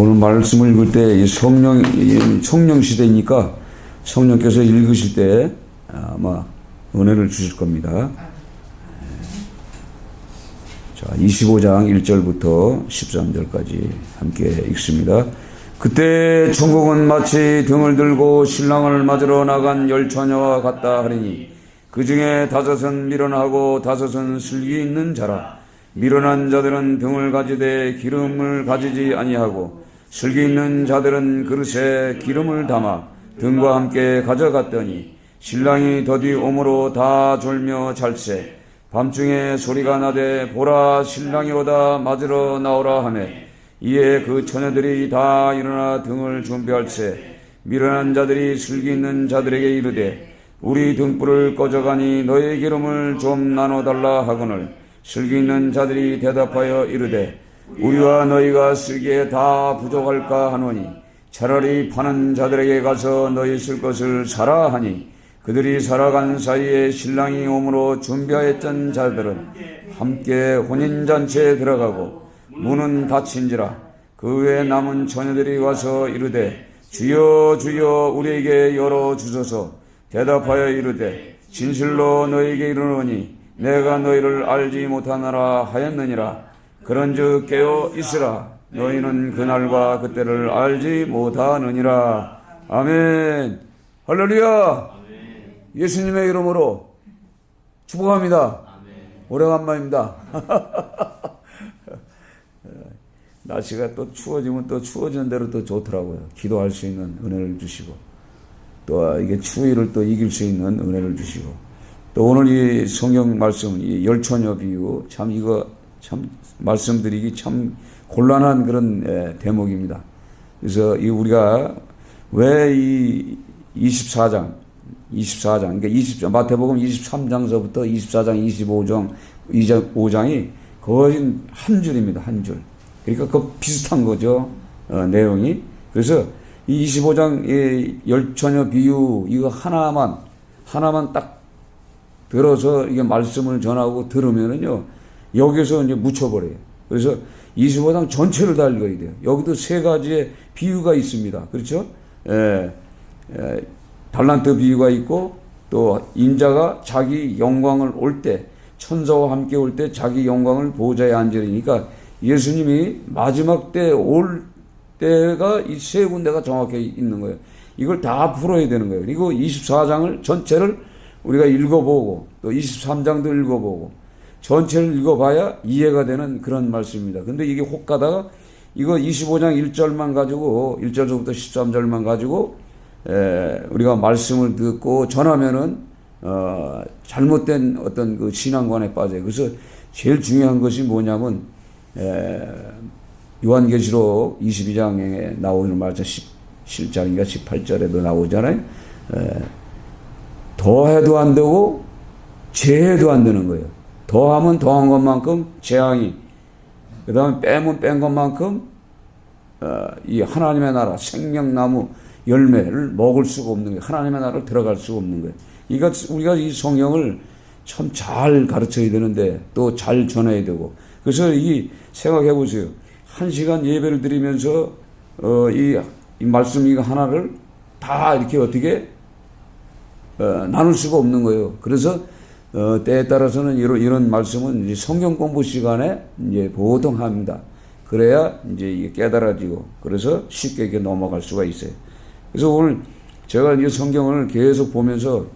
오늘 말씀을 읽을 때 이 성령 시대니까 성령께서 읽으실 때 아마 은혜를 주실 겁니다. 자, 25장 1절부터 13절까지 함께 읽습니다. 그때 천국은 마치 등을 들고 신랑을 맞으러 나간 열 처녀와 같다 하리니 그 중에 다섯은 미련하고 다섯은 슬기 있는 자라. 미련한 자들은 등을 가지되 기름을 가지지 아니하고 슬기 있는 자들은 그릇에 기름을 담아 등과 함께 가져갔더니 신랑이 더디 오므로 다 졸며 잘세. 밤중에 소리가 나되 보라 신랑이로다 맞으러 나오라 하매 이에 그 처녀들이 다 일어나 등을 준비할세. 미련한 자들이 슬기 있는 자들에게 이르되 우리 등불을 꺼져가니 너의 기름을 좀 나눠달라 하거늘 슬기 있는 자들이 대답하여 이르되 우리와 너희가 쓰기에 다 부족할까 하노니 차라리 파는 자들에게 가서 너희 쓸 것을 사라 하니 그들이 살아간 사이에 신랑이 오므로 준비하였던 자들은 함께 혼인잔치에 들어가고 문은 닫힌지라. 그 외에 남은 처녀들이 와서 이르되 주여 주여 우리에게 열어주소서. 대답하여 이르되 진실로 너희에게 이르노니 내가 너희를 알지 못하노라 하였느니라. 그런즉 깨어 있으라. 너희는 그날과 그때를 알지 못하느니라. 아멘. 할렐루야. 예수님의 이름으로 축복합니다. 오래간만입니다. 날씨가 또 추워지면 또 추워지는 대로 또 좋더라고요. 기도할 수 있는 은혜를 주시고 또 이게 추위를 또 이길 수 있는 은혜를 주시고 또 오늘 이 성경 말씀 이 열처녀 비유 참 이거 참 말씀드리기 참 곤란한 그런 대목입니다. 그래서 이 우리가 왜 이 24장 그러니까 마태복음 23장서부터 24장 25장이 거의 한 줄입니다. 한 줄. 그러니까 그 비슷한 거죠. 내용이. 그래서 이 25장 열처녀 비유 이거 하나만 딱 들어서 이게 말씀을 전하고 들으면은요 여기서 이제 묻혀버려요. 그래서 25장 전체를 다 읽어야 돼요. 여기도 세 가지의 비유가 있습니다. 그렇죠? 달란트 비유가 있고 또 인자가 자기 영광을 올 때 천사와 함께 올 때 자기 영광을 보좌에 앉으니까 예수님이 마지막 때 올 때가 이 세 군데가 정확히 있는 거예요. 이걸 다 풀어야 되는 거예요. 그리고 24장을 전체를 우리가 읽어보고 또 23장도 읽어보고 전체를 읽어봐야 이해가 되는 그런 말씀입니다. 근데 이게 혹 가다가 이거 25장 1절만 가지고 1절부터 13절만 가지고 우리가 말씀을 듣고 전하면은 잘못된 어떤 그 신앙관에 빠져요. 그래서 제일 중요한 것이 뭐냐면 요한계시록 22장에 나오는 말씀 17장인가 18절에도 나오잖아요. 더해도 안 되고 제해도 안 되는 거예요. 더하면 더한 것만큼 재앙이, 그 다음에 빼면 뺀 것만큼 이 하나님의 나라 생명나무 열매를 먹을 수가 없는 거예요. 하나님의 나라를 들어갈 수가 없는 거예요. 그러니까 우리가 이 성경을 참 잘 가르쳐야 되는데 또 잘 전해야 되고 그래서 이 생각해 보세요. 1시간 예배를 드리면서 이 말씀 이거 하나를 다 이렇게 어떻게 나눌 수가 없는 거예요. 그래서 때에 따라서는 이런 말씀은 이제 성경 공부 시간에 이제 보통 합니다. 그래야 이제 이게 깨달아지고 그래서 쉽게 이렇게 넘어갈 수가 있어요. 그래서 오늘 제가 이 성경을 계속 보면서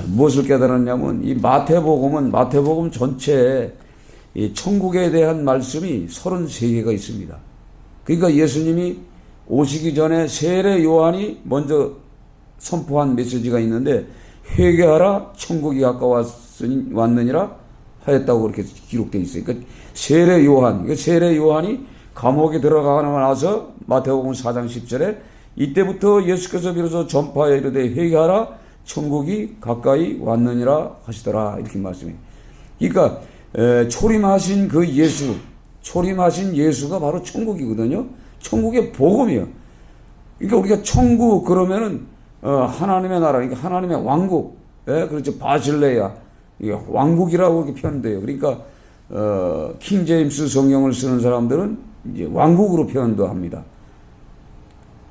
무엇을 깨달았냐면 이 마태복음 전체에 이 천국에 대한 말씀이 33개가 있습니다. 그러니까 예수님이 오시기 전에 세례 요한이 먼저 선포한 메시지가 있는데 회개하라 천국이 가까웠느니라 하였다고 그렇게 기록되어 있어요. 그러니까 세례 요한이 감옥에 들어가고 나서 마태복음 4장 10절에 이때부터 예수께서 비로소 전파하여 이르되 회개하라 천국이 가까이 왔느니라 하시더라 이렇게 말씀해요. 그러니까 초림하신 그 초림하신 예수가 바로 천국이거든요. 천국의 복음이요. 그러니까 우리가 천국 그러면은 하나님의 나라, 그러니까 하나님의 왕국, 그렇죠. 바실레야, 왕국이라고 이렇게 표현돼요. 그러니까 킹 제임스 성경을 쓰는 사람들은 이제 왕국으로 표현도 합니다.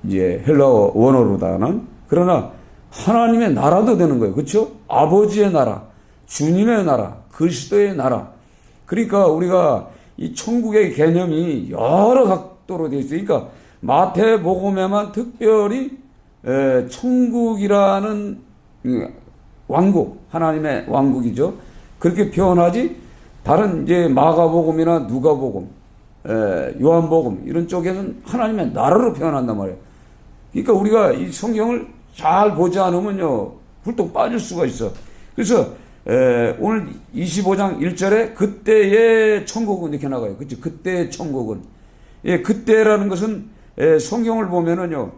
이제 헬라어 원어로다는. 그러나 하나님의 나라도 되는 거예요. 그렇죠? 아버지의 나라, 주님의 나라, 그리스도의 나라. 그러니까 우리가 이 천국의 개념이 여러 각도로 되어 있어요. 그러니까 마태복음에만 특별히 천국이라는 왕국, 하나님의 왕국이죠. 그렇게 표현하지, 다른 이제 마가복음이나 누가복음, 요한복음 이런 쪽에는 하나님의 나라로 표현한단 말이에요. 그러니까 우리가 이 성경을 잘 보지 않으면요, 훌떡 빠질 수가 있어. 그래서 오늘 25장 1절에 그때의 천국은 이렇게 나가요. 그렇죠? 그때의 천국은. 예, 그때라는 것은 성경을 보면은요,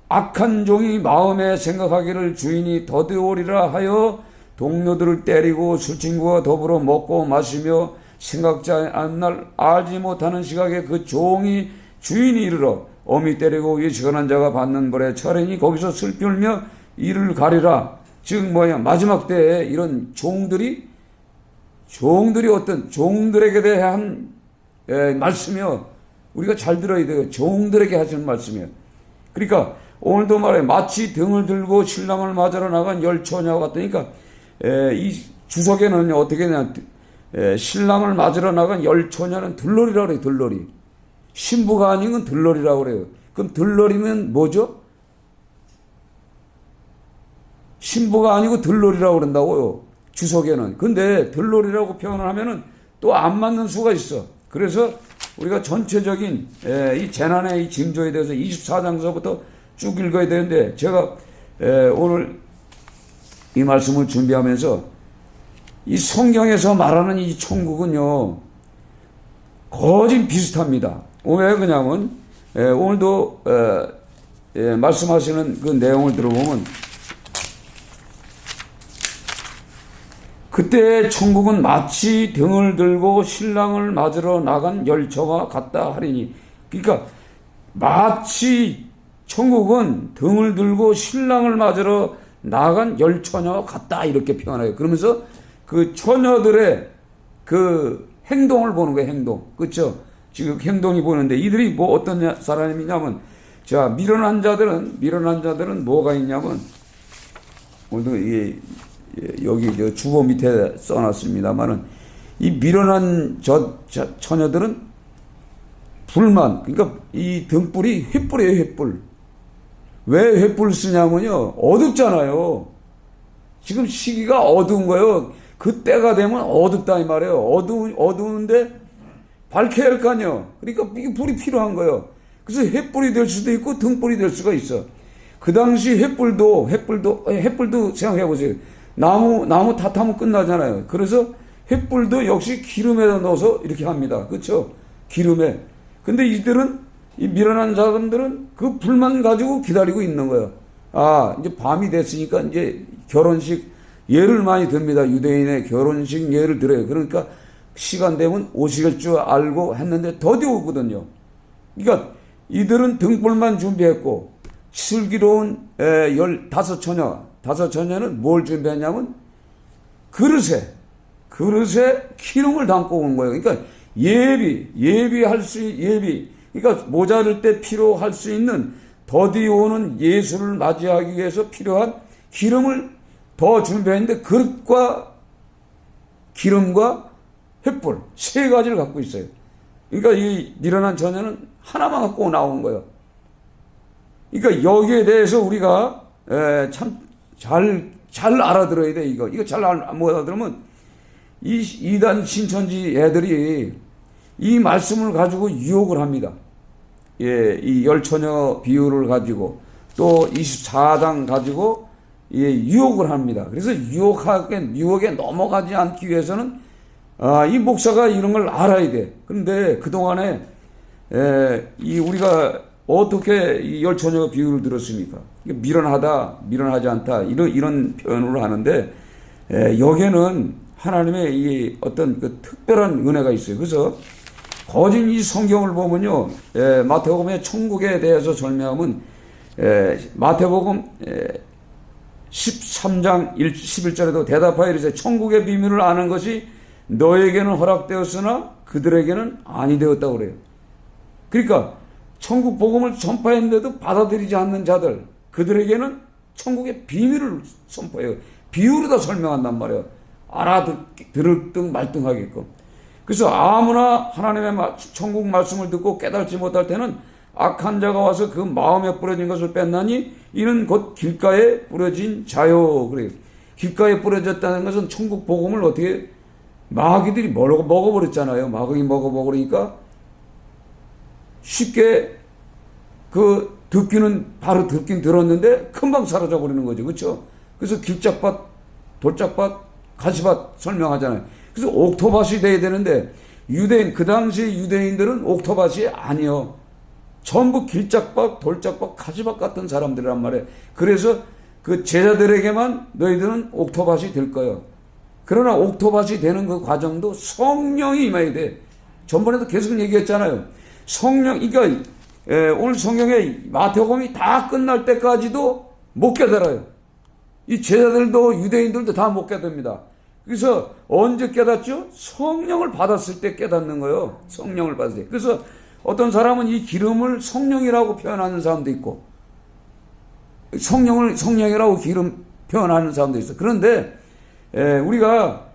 악한 종이 마음에 생각하기를 주인이 더디오리라 하여 동료들을 때리고 술친구와 더불어 먹고 마시며 생각지 않은 날 알지 못하는 시각에 그 종이 주인이 이르러 어미 때리고 위시건한 자가 받는 벌에 철행이 거기서 슬피 울며 이를 가리라. 즉 마지막 때에 이런 종들이 어떤 종들에게 대한 말씀이요, 우리가 잘 들어야 돼요. 종들에게 하시는 말씀이에요. 그러니까 오늘도 말해 마치 등을 들고 신랑을 맞으러 나간 열 처녀와 같으니까 이 주석에는 어떻게 되냐, 신랑을 맞으러 나간 열 처녀는 들러리라고 그래요. 들러리. 신부가 아닌 건 들러리라고 그래요. 그럼 들러리면 뭐죠? 신부가 아니고 들러리라고 그런다고요, 주석에는. 근데 들러리라고 표현을 하면은 또 안 맞는 수가 있어. 그래서 우리가 전체적인 이 재난의 이 징조에 대해서 24장서부터 쭉 읽어야 되는데, 제가 오늘 이 말씀을 준비하면서 이 성경에서 말하는 이 천국은요, 거진 비슷합니다. 왜 그러냐면 오늘도 말씀하시는 그 내용을 들어보면 그때 천국은 마치 등을 들고 신랑을 맞으러 나간 열처와 같다 하리니. 그러니까 마치 천국은 등을 들고 신랑을 맞으러 나간 열처녀와 같다 이렇게 표현해요. 그러면서 그 처녀들의 그 행동을 보는 거예요. 행동. 그렇죠? 지금 행동이 보이는데 이들이 뭐 어떤 사람이냐면, 자, 미련한 자들은 뭐가 있냐면, 오늘도 이게 여기 저 주보 밑에 써놨습니다만은, 이 미련한 처녀들은 불만, 그러니까 이 등불이 횃불이에요. 횃불. 왜 횃불 쓰냐면요, 어둡잖아요. 지금 시기가 어두운 거예요. 그때가 되면 어둡다 이 말이에요. 어두운데 밝혀야 할 거 아니에요. 그러니까 이게 불이 필요한 거예요. 그래서 횃불이 될 수도 있고 등불이 될 수가 있어. 그 당시 횃불도 생각해 보세요. 나무 탓하면 끝나잖아요. 그래서 횃불도 역시 기름에다 넣어서 이렇게 합니다. 그렇죠? 기름에. 근데 이들은, 이 미련한 사람들은 그 불만 가지고 기다리고 있는 거예요. 아, 이제 밤이 됐으니까 이제 결혼식 예를 많이 듭니다. 유대인의 결혼식 예를 들어요. 그러니까 시간 되면 오실 줄 알고 했는데 더디 오거든요. 그러니까 이들은 등불만 준비했고, 슬기로운 15처녀는 뭘 준비했냐면 그릇에 기름을 담고 온 거예요. 그러니까 그러니까 모자랄 때 필요할 수 있는 더디 오는 예수를 맞이하기 위해서 필요한 기름을 더 준비했는데, 그릇과 기름과 횃불 세 가지를 갖고 있어요. 그러니까 이 미련한 처녀는 하나만 갖고 나온 거예요. 그러니까 여기에 대해서 우리가 참 잘 알아들어야 돼. 이거 잘 못 알아들으면 이 이단 신천지 애들이 이 말씀을 가지고 유혹을 합니다. 예, 이 열처녀 비유를 가지고 또 24장 가지고 유혹을 합니다. 그래서 유혹에 넘어가지 않기 위해서는 이 목사가 이런 걸 알아야 돼. 그런데 그동안에 우리가 어떻게 이 열처녀 비유를 들었습니까? 미련하다, 미련하지 않다, 이런 표현을 하는데, 여기에는 하나님의 이 어떤 그 특별한 은혜가 있어요. 그래서 거진 이 성경을 보면요, 마태복음의 천국에 대해서 설명하면 마태복음 13장 11절에도 대답하여 이르되 천국의 비밀을 아는 것이 너에게는 허락되었으나 그들에게는 아니 되었다고 그래요. 그러니까 천국 복음을 전파했는데도 받아들이지 않는 자들, 그들에게는 천국의 비밀을 선포해요. 비유로 다 설명한단 말이에요. 알아들을 등 말등하게끔. 그래서 아무나 하나님의 천국 말씀을 듣고 깨달지 못할 때는 악한 자가 와서 그 마음에 뿌려진 것을 뺐나니 이는 곧 길가에 뿌려진 자요. 그래요. 길가에 뿌려졌다는 것은 천국 복음을 어떻게 마귀들이 먹어버렸잖아요. 마귀 먹어버리니까 쉽게 그 듣기는 바로 듣긴 들었는데 금방 사라져 버리는 거죠. 그렇죠? 그래서 길짝밭, 돌짝밭, 가시밭 설명하잖아요. 그래서 옥토밭이 돼야 되는데 유대인, 그 당시 유대인들은 옥토밭이 아니요. 전부 길짝밭, 돌짝밭, 가시밭 같은 사람들이란 말이에요. 그래서 그 제자들에게만 너희들은 옥토밭이 될 거예요. 그러나 옥토밭이 되는 그 과정도 성령이 임해야 돼. 전번에도 계속 얘기했잖아요. 성령, 그러니까 오늘 성경에 마태복음이 다 끝날 때까지도 못 깨달아요. 이 제자들도 유대인들도 다 못 깨닫습니다. 그래서 언제 깨닫죠? 성령을 받았을 때 깨닫는 거예요. 성령을 받을 때. 그래서 어떤 사람은 이 기름을 성령이라고 표현하는 사람도 있고, 성령이라고 기름 표현하는 사람도 있어. 그런데 우리가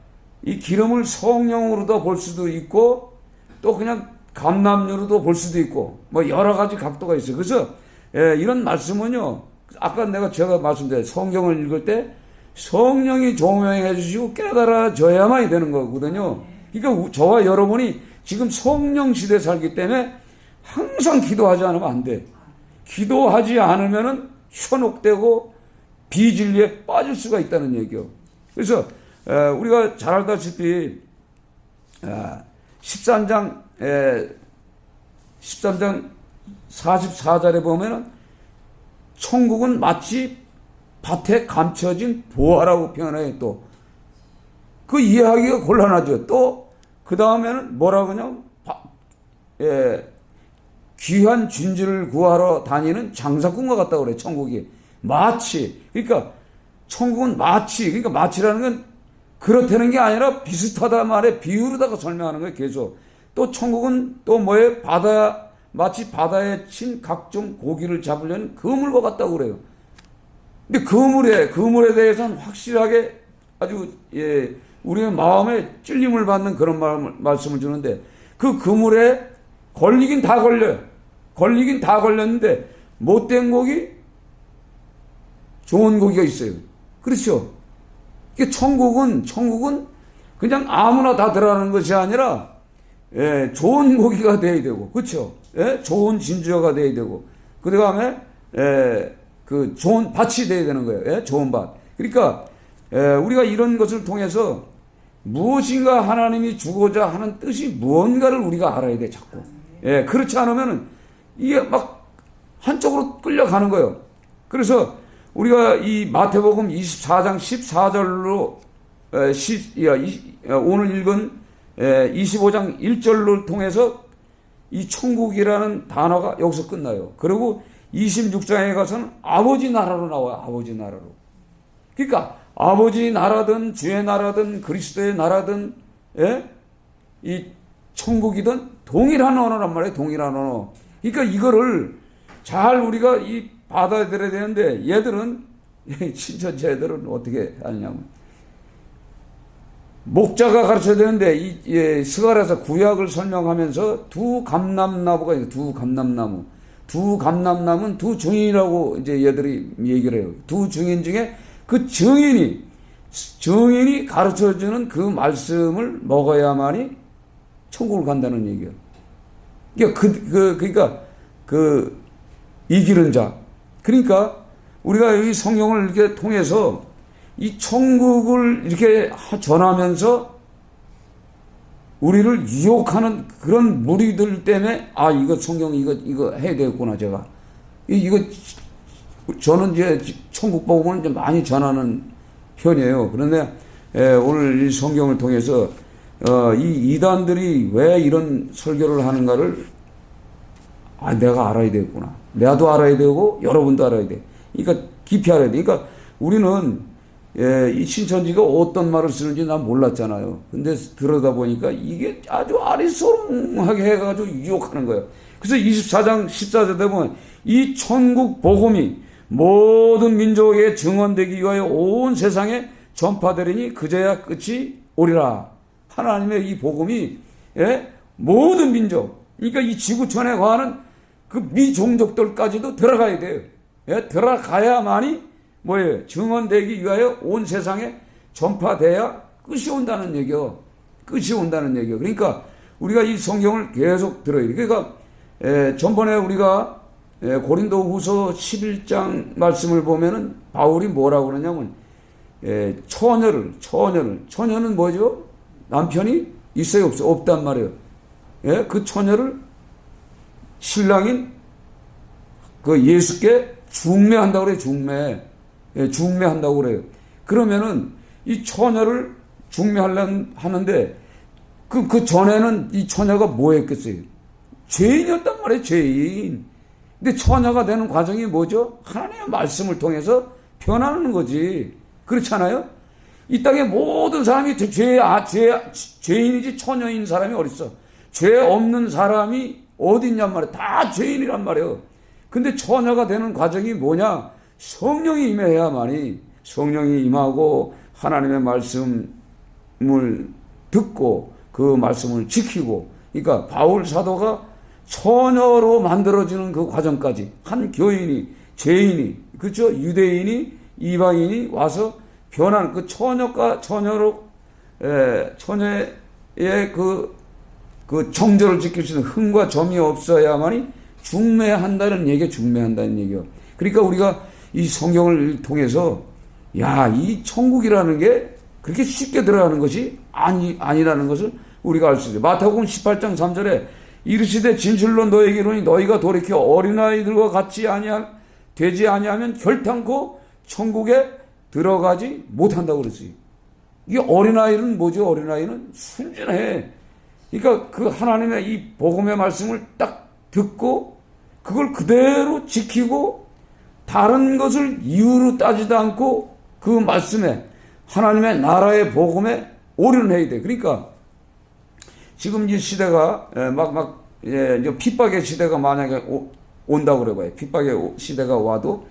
이 기름을 성령으로도 볼 수도 있고, 또 그냥 감람류로도 볼 수도 있고, 뭐 여러 가지 각도가 있어요. 그래서 이런 말씀은요, 아까 제가 말씀드린 성경을 읽을 때 성령이 조명해 주시고 깨달아져야만 되는 거거든요. 그러니까 저와 여러분이 지금 성령 시대에 살기 때문에 항상 기도하지 않으면 안 돼. 기도하지 않으면은 현혹되고 비진리에 빠질 수가 있다는 얘기요. 그래서 우리가 잘 알다시피 13장 44절에 보면은 천국은 마치 밭에 감춰진 보화라고 표현해요. 또 그 이해하기가 곤란하죠. 또 그 다음에는 뭐라고 그러냐면 귀한 진주를 구하러 다니는 장사꾼과 같다고 그래요. 천국이 마치, 그러니까 천국은 마치, 그러니까 마치라는 건 그렇다는 게 아니라 비슷하다 말에 비유로다가 설명하는 거예요. 계속. 또 천국은 또 뭐예요? 마치 바다에 친 각종 고기를 잡으려는 그물과 같다고 그래요. 근데 그물에 대해서는 확실하게 아주 우리의 마음에 찔림을 받는 그런 말씀을 주는데, 그 그물에 걸리긴 다 걸려요. 걸리긴 다 걸렸는데 못된 고기, 좋은 고기가 있어요. 그렇죠? 이게 천국은 그냥 아무나 다 들어가는 것이 아니라 좋은 고기가 돼야 되고, 그렇죠? 좋은 진주가 돼야 되고, 그 다음에 그 좋은 밭이 돼야 되는 거예요. 좋은 밭. 그러니까 우리가 이런 것을 통해서 무엇인가 하나님이 주고자 하는 뜻이 무언가를 우리가 알아야 돼, 자꾸. 그렇지 않으면은 이게 막 한쪽으로 끌려가는 거예요. 그래서 우리가 이 마태복음 24장 14절로 오늘 읽은 25장 1절을 통해서 이 천국이라는 단어가 여기서 끝나요. 그리고 26장에 가서는 아버지 나라로 나와요. 아버지 나라로. 그러니까 아버지 나라든 주의 나라든 그리스도의 나라든 이 천국이든 동일한 언어란 말이에요. 동일한 언어. 그러니까 이거를 잘 우리가 받아들여야 되는데, 얘들은 진짜 쟤들은 어떻게 하냐면 목자가 가르쳐야 되는데 스가랴서 구약을 설명하면서 두 감람나무가 있어요. 두 감람나무는 두 증인이라고 이제 얘들이 얘기를 해요. 두 증인 중에 그 증인이 가르쳐주는 그 말씀을 먹어야만이 천국을 간다는 얘기예요. 그러니까 이기는 자. 그러니까 우리가 이 성경을 이렇게 통해서 이 천국을 이렇게 전하면서 우리를 유혹하는 그런 무리들 때문에 이거 성경 이거 해야 되겠구나. 제가 저는 이제 천국 복음을 좀 많이 전하는 편이에요. 그런데 오늘 이 성경을 통해서 이 이단들이 왜 이런 설교를 하는가를 내가 알아야 되겠구나. 나도 알아야 되고 여러분도 알아야 돼. 그러니까 깊이 알아야 돼. 그러니까 우리는 이 신천지가 어떤 말을 쓰는지 난 몰랐잖아요. 근데 들어다 보니까 이게 아주 아리송하게 해가지고 유혹하는 거예요. 그래서 24장 14절에 보면 이 천국 복음이 모든 민족에 증언되기 위하여 온 세상에 전파되리니 그제야 끝이 오리라. 하나님의 이 복음이 모든 민족, 그러니까 이 지구촌에 거하는 그 미종족들까지도 들어가야 돼요. 들어가야만이 뭐예요? 증언되기 위하여 온 세상에 전파돼야 끝이 온다는 얘기요. 끝이 온다는 얘기요. 그러니까 우리가 이 성경을 계속 들어야 돼요. 그러니까 전번에 우리가 고린도후서 11장 말씀을 보면은 바울이 뭐라고 그러냐면 처녀는 뭐죠? 남편이 있어요, 없어요? 없단 말이에요. 그 처녀를 신랑인 그 예수께 중매한다고 그래요. 중매한다고 그래요. 그러면은 이 처녀를 중매하는데 그 전에는 이 처녀가 뭐 했겠어요? 죄인이었단 말이에요, 죄인. 근데 처녀가 되는 과정이 뭐죠? 하나님의 말씀을 통해서 변하는 거지. 그렇잖아요? 이 땅의 모든 사람이 죄인이지 처녀인 사람이 어딨어? 죄 없는 사람이 어디 있냔 말이에요. 다 죄인이란 말이에요. 근데 처녀가 되는 과정이 뭐냐? 성령이 임해야만이, 성령이 임하고 하나님의 말씀을 듣고 그 말씀을 지키고, 그러니까 바울 사도가 처녀로 만들어지는 그 과정까지 한 교인이, 죄인이, 그렇죠? 유대인이, 이방인이 와서 변하는 그 처녀로 처녀의 그 정절을 지킬 수 있는 흠과 점이 없어야만이 중매한다는 얘기요. 그러니까 우리가 이 성경을 통해서 이 천국이라는 게 그렇게 쉽게 들어가는 것이 아니라는 것을 우리가 알 수 있어요. 마태복음 18장 3절에 이르시되 진실로 너에게 이르노니 너희가 돌이켜 어린아이들과 같이 되지 아니하면 결탄코 천국에 들어가지 못한다고 그랬어요. 이게 어린아이는 뭐죠? 어린아이는 순진해. 그러니까 그 하나님의 이 복음의 말씀을 딱 듣고 그걸 그대로 지키고 다른 것을 이유로 따지도 않고 그 말씀에 하나님의 나라의 복음에 올인해야 돼. 그러니까 지금 이 시대가 이제 핍박의 시대가 만약에 온다고 그래봐요. 핍박의 시대가 와도,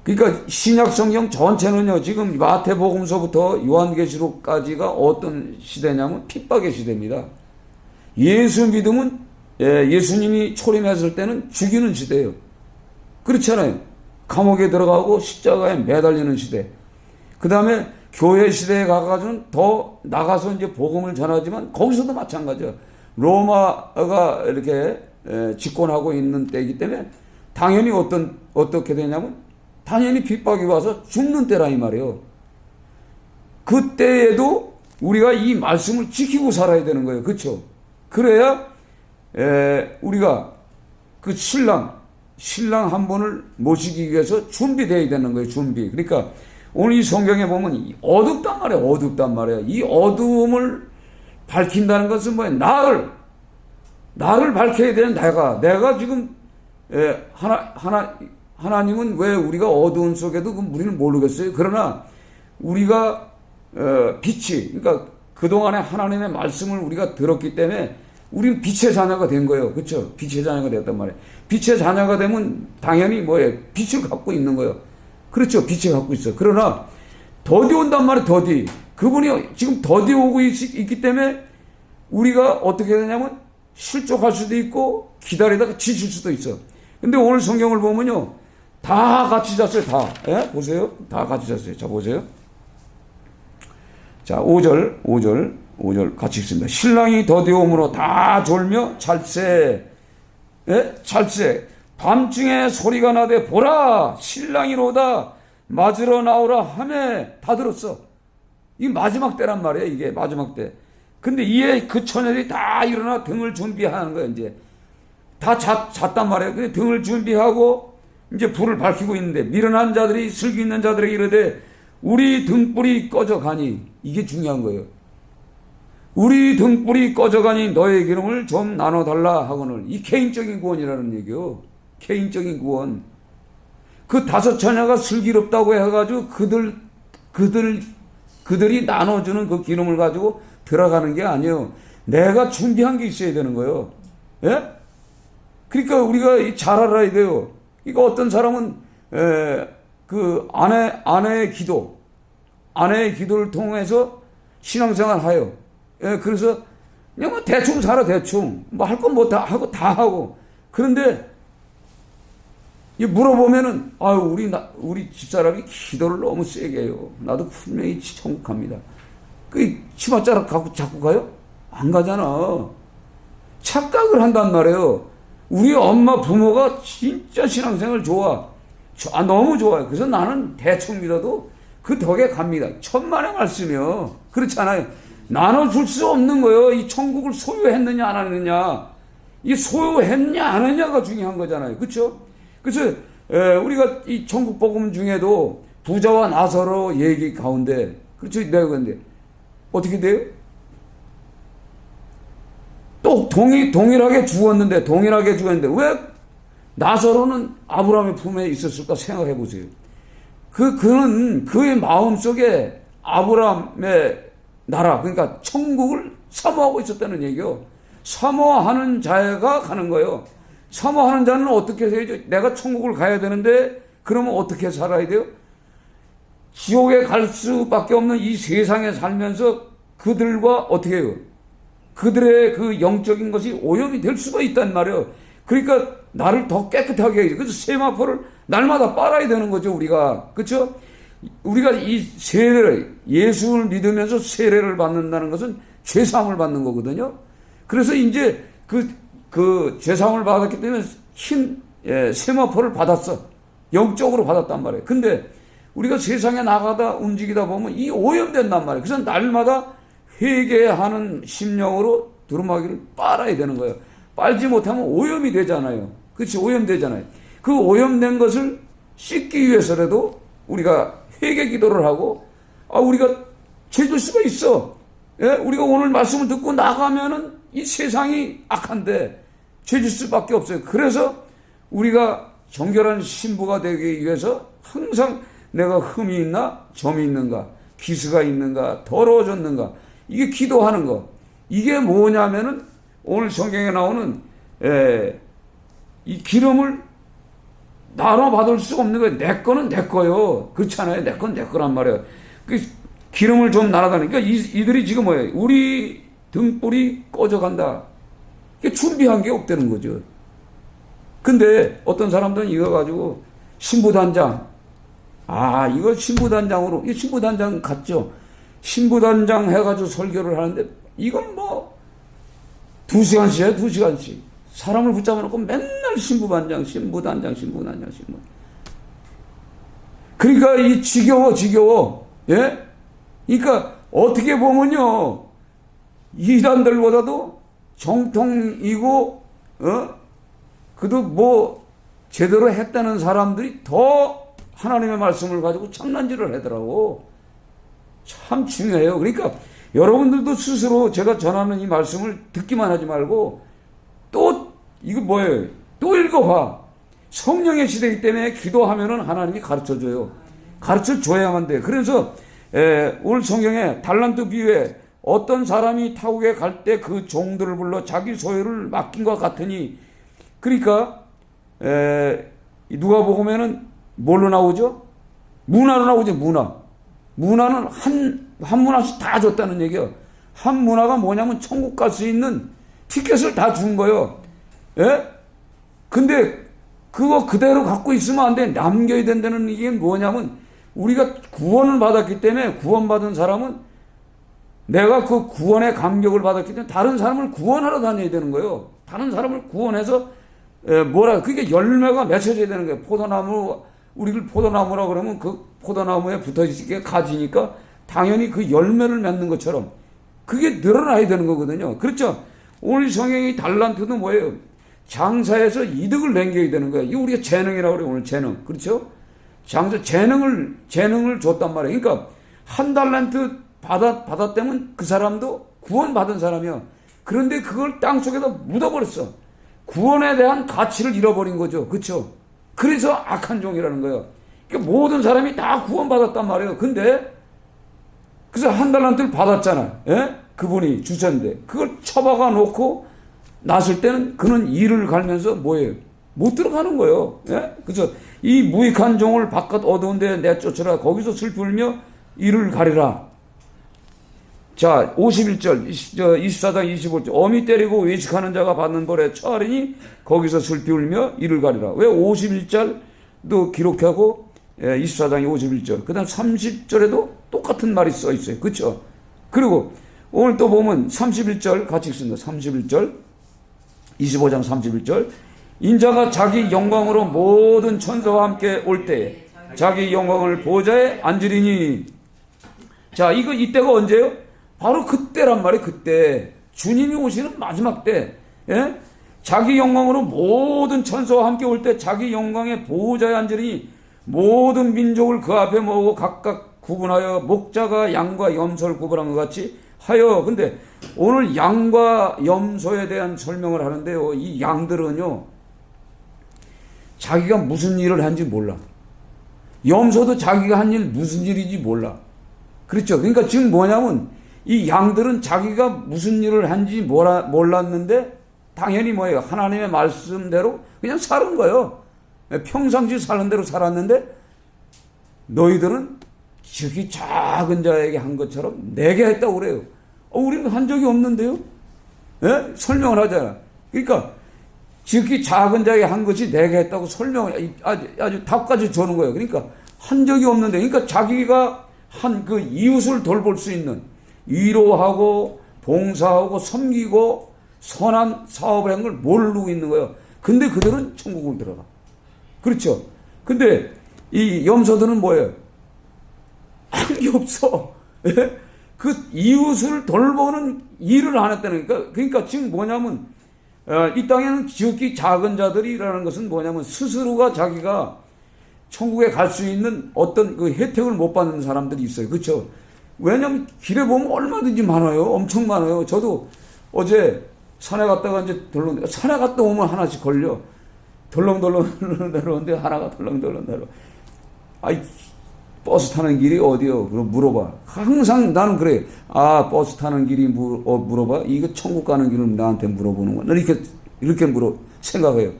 그러니까 신약 성경 전체는요, 지금 마태복음서부터 요한계시록까지가 어떤 시대냐면 핍박의 시대입니다. 예수 믿으면 예수님이 초림했을 때는 죽이는 시대예요. 그렇잖아요. 감옥에 들어가고 십자가에 매달리는 시대. 그 다음에 교회 시대에 가가지고는 더 나가서 이제 복음을 전하지만 거기서도 마찬가지야. 로마가 이렇게 집권하고 있는 때이기 때문에 당연히 어떻게 되냐면 당연히 핍박이 와서 죽는 때라 이 말이에요. 그때에도 우리가 이 말씀을 지키고 살아야 되는 거예요. 그렇죠? 그래야 우리가 그 신랑 한 분을 모시기 위해서 준비되어야 되는 거예요. 준비. 그러니까 오늘 이 성경에 보면 어둡단 말이에요. 이 어두움을 밝힌다는 것은 뭐예요? 나를 밝혀야 되는 내가 지금 하나님은 왜 우리가 어두운 속에도 우리는 모르겠어요. 그러나 우리가 빛이, 그러니까 그동안에 하나님의 말씀을 우리가 들었기 때문에 우리는 빛의 자녀가 된 거예요. 그렇죠? 빛의 자녀가 되었단 말이에요. 빛의 자녀가 되면 당연히 뭐예요? 빛을 갖고 있는 거예요. 그렇죠? 빛을 갖고 있어. 그러나 더디 온단 말이에요. 더디. 그분이 지금 더디 오고 있기 때문에 우리가 어떻게 되냐면 실족할 수도 있고 기다리다가 지칠 수도 있어. 근데 오늘 성경을 보면요, 다 같이 잤어요. 다. 보세요. 다 같이 잤어요. 자, 보세요. 자, 5절 같이 읽습니다. 신랑이 더디오므로 다 졸며 찰세. 찰세. 밤중에 소리가 나되 보라 신랑이로다 맞으러 나오라 하매 다 들었어. 이 마지막 때란 말이에요. 이게 마지막 때. 근데 이에 그 처녀들이 다 일어나 등을 준비하는 거예요. 이제 다 잤단 말이에요. 근데 등을 준비하고 이제 불을 밝히고 있는데 미련한 자들이 슬기 있는 자들에게 이르되 우리 등불이 꺼져가니, 이게 중요한 거예요. 우리 등불이 꺼져가니 너의 기름을 좀 나눠달라 하거늘. 이 개인적인 구원이라는 얘기요. 개인적인 구원. 그 5 처녀가 슬기롭다고 해가지고 그들 그들이 나눠주는 그 기름을 가지고 들어가는 게 아니에요. 내가 준비한 게 있어야 되는 거예요. 예? 그러니까 우리가 잘 알아야 돼요. 그러니까 어떤 사람은 그 아내의 기도를 통해서 신앙생활 해요. 예, 그래서 그냥 뭐 대충 살아, 대충. 뭐 할 건 뭐 다 하고, 다 하고. 그런데, 물어보면은, 우리 집사람이 기도를 너무 세게 해요. 나도 분명히 천국 갑니다. 그 치맛자락 갖고 자꾸 가요? 안 가잖아. 착각을 한단 말이에요. 우리 엄마 부모가 진짜 신앙생활 좋아. 너무 좋아요. 그래서 나는 대충 믿어도 그 덕에 갑니다. 천만의 말씀이요. 그렇잖아요. 나눠줄 수 없는 거예요. 이 천국을 소유했느냐 안 했느냐. 이 소유했냐 안 했냐가 중요한 거잖아요. 그렇죠? 그래서 우리가 이 천국 복음 중에도 부자와 나사로 얘기 가운데, 그렇죠? 내가 근데 어떻게 돼요? 또 동일하게 죽었는데 왜 나사로는 아브라함의 품에 있었을까 생각해 보세요. 그는 그의 마음속에 아브라함의 나라, 그러니까 천국을 사모하고 있었다는 얘기요. 사모하는 자가 가는 거예요. 사모하는 자는 어떻게 해야죠? 내가 천국을 가야 되는데 그러면 어떻게 살아야 돼요? 지옥에 갈 수밖에 없는 이 세상에 살면서 그들과 어떻게 해요? 그들의 그 영적인 것이 오염이 될 수가 있단 말이에요. 그러니까 나를 더 깨끗하게 해야죠. 그래서 세마포를 날마다 빨아야 되는 거죠, 우리가. 그렇죠? 우리가 이 세례를, 예수를 믿으면서 세례를 받는다는 것은 죄사함을 받는 거거든요. 그래서 이제 그 죄사함을 받았기 때문에 세마포를 받았어. 영적으로 받았단 말이에요. 근데 우리가 세상에 나가다 움직이다 보면 이 오염된단 말이에요. 그래서 날마다 회개하는 심령으로 두루마기를 빨아야 되는 거예요. 빨지 못하면 오염이 되잖아요. 그렇지? 오염되잖아요. 그 오염된 것을 씻기 위해서라도 우리가 회개 기도를 하고, 우리가 죄질 수가 있어. 예? 우리가 오늘 말씀을 듣고 나가면은 이 세상이 악한데 죄질 수밖에 없어요. 그래서 우리가 정결한 신부가 되기 위해서 항상 내가 흠이 있나, 점이 있는가, 기스가 있는가, 더러워졌는가, 이게 기도하는 거. 이게 뭐냐면은 오늘 성경에 나오는 이 기름을 나눠 받을 수 없는 거예요. 내 거는 내 거요. 그렇잖아요. 내 건 내 거란 말이에요. 그 기름을 좀 날아다니니까 이들이 지금 뭐예요? 우리 등불이 꺼져간다. 이게 준비한 게 없다는 거죠. 근데 어떤 사람들은 이거 가지고 신부단장, 이거 신부단장으로, 이 신부단장 같죠? 신부단장 해가지고 설교를 하는데 이건 뭐 2시간씩이에요. 2시간씩. 사람을 붙잡아 놓고 맨날 신부단장. 그러니까 이 지겨워. 예? 그러니까 어떻게 보면요, 이단들보다도 정통이고, 그도 뭐 제대로 했다는 사람들이 더 하나님의 말씀을 가지고 장난질을 하더라고. 참 중요해요. 그러니까 여러분들도 스스로 제가 전하는 이 말씀을 듣기만 하지 말고 또 이거 뭐예요? 또 읽어봐. 성령의 시대이기 때문에 기도하면은 하나님이 가르쳐줘요. 가르쳐줘야만 돼요. 그래서 오늘 성경에 달란트 비유에 어떤 사람이 타국에 갈 때 그 종들을 불러 자기 소유를 맡긴 것 같으니, 그러니까 누가 보면은 뭘로 나오죠? 문화로 나오죠. 문화는 한 문화씩 다 줬다는 얘기예요. 한 문화가 뭐냐면 천국 갈 수 있는 티켓을 다 준 거예요. 예? 근데 그거 그대로 갖고 있으면 안 돼. 남겨야 된다는 이게 뭐냐면, 우리가 구원을 받았기 때문에, 구원받은 사람은 내가 그 구원의 감격을 받았기 때문에 다른 사람을 구원하러 다녀야 되는 거예요. 다른 사람을 구원해서 그게 열매가 맺혀져야 되는 거예요. 포도나무, 우리를 포도나무라 그러면 그 포도나무에 붙어있게 가지니까 당연히 그 열매를 맺는 것처럼 그게 늘어나야 되는 거거든요. 그렇죠? 오늘 성경의 달란트도 뭐예요? 장사해서 이득을 남겨야 되는 거예요. 이거 우리가 재능이라고 그래요. 오늘 재능. 그렇죠? 재능을 줬단 말이에요. 그러니까 한 달란트 받았다면 그 사람도 구원받은 사람이야. 그런데 그걸 땅속에다 묻어버렸어. 구원에 대한 가치를 잃어버린 거죠. 그렇죠? 그래서 악한 종이라는 거예요. 그러니까 모든 사람이 다 구원받았단 말이에요. 근데 그래서 한 달란트를 받았잖아. 예? 그분이 주체인데 그걸 처박아 놓고 났을 때는 그는 이를 갈면서 뭐예요? 못 들어가는 거예요. 예? 그래서 이 무익한 종을 바깥 어두운 데 내쫓으라. 거기서 슬피 울며 이를 가리라. 자, 51절, 24장 25절. 어미 때리고 외식하는 자가 받는 벌에 처하리니 거기서 슬피 울며 이를 가리라. 왜 51절도 기록하고 24장이 51절. 그 다음 30절에도 똑같은 말이 써 있어요. 그렇죠? 그리고 오늘 또 보면 31절 같이 읽습니다. 31절, 25장 31절. 인자가 자기 영광으로 모든 천사와 함께 올 때에 자기 영광을 보좌에 앉으리니. 자, 이때가 언제요? 바로 그때란 말이에요. 그때 주님이 오시는 마지막 때. 예? 자기 영광으로 모든 천사와 함께 올 때 자기 영광의 보좌에 앉으리니 모든 민족을 그 앞에 모으고 각각 구분하여 목자가 양과 염소를 구분한 것 같이 하여. 근데 오늘 양과 염소에 대한 설명을 하는데요, 이 양들은요 자기가 무슨 일을 한지 몰라. 염소도 자기가 한 일 무슨 일인지 몰라. 그렇죠? 그러니까 지금 뭐냐면 이 양들은 자기가 무슨 일을 한지 몰랐는데 당연히 뭐예요? 하나님의 말씀대로 그냥 사는 거예요. 평상시 사는 대로 살았는데 너희들은 지극히 작은 자에게 한 것처럼 내게 했다고 그래요. 우리는 한 적이 없는데요? 예? 설명을 하잖아. 그러니까 지극히 작은 자에게 한 것이 내게 했다고 설명을 아주 답까지 주는 거예요. 그러니까 한 적이 없는데, 그러니까 자기가 한 그 이웃을 돌볼 수 있는 위로하고 봉사하고 섬기고 선한 사업을 한 걸 모르고 있는 거예요. 근데 그들은 천국을 들어가. 그렇죠? 근데 이 염소들은 뭐예요? 한 게 없어. 예? 그 이웃을 돌보는 일을 안 했다는 거니까. 그러니까 지금 뭐냐면 이 땅에는 지극히 작은 자들이라는 것은 뭐냐면 스스로가 자기가 천국에 갈 수 있는 어떤 그 혜택을 못 받는 사람들이 있어요. 그렇죠? 왜냐면 길에 보면 얼마든지 많아요. 엄청 많아요. 저도 어제 산에 갔다가 이제 산에 갔다 오면 하나씩 걸려. 덜렁덜렁 내려오는데 하나가 덜렁덜렁 내려. 아이, 버스 타는 길이 어디요? 그럼 물어봐. 항상 나는 그래. 버스 타는 길이 물어봐. 이거 천국 가는 길을 나한테 물어보는 거야. 이렇게 생각해요.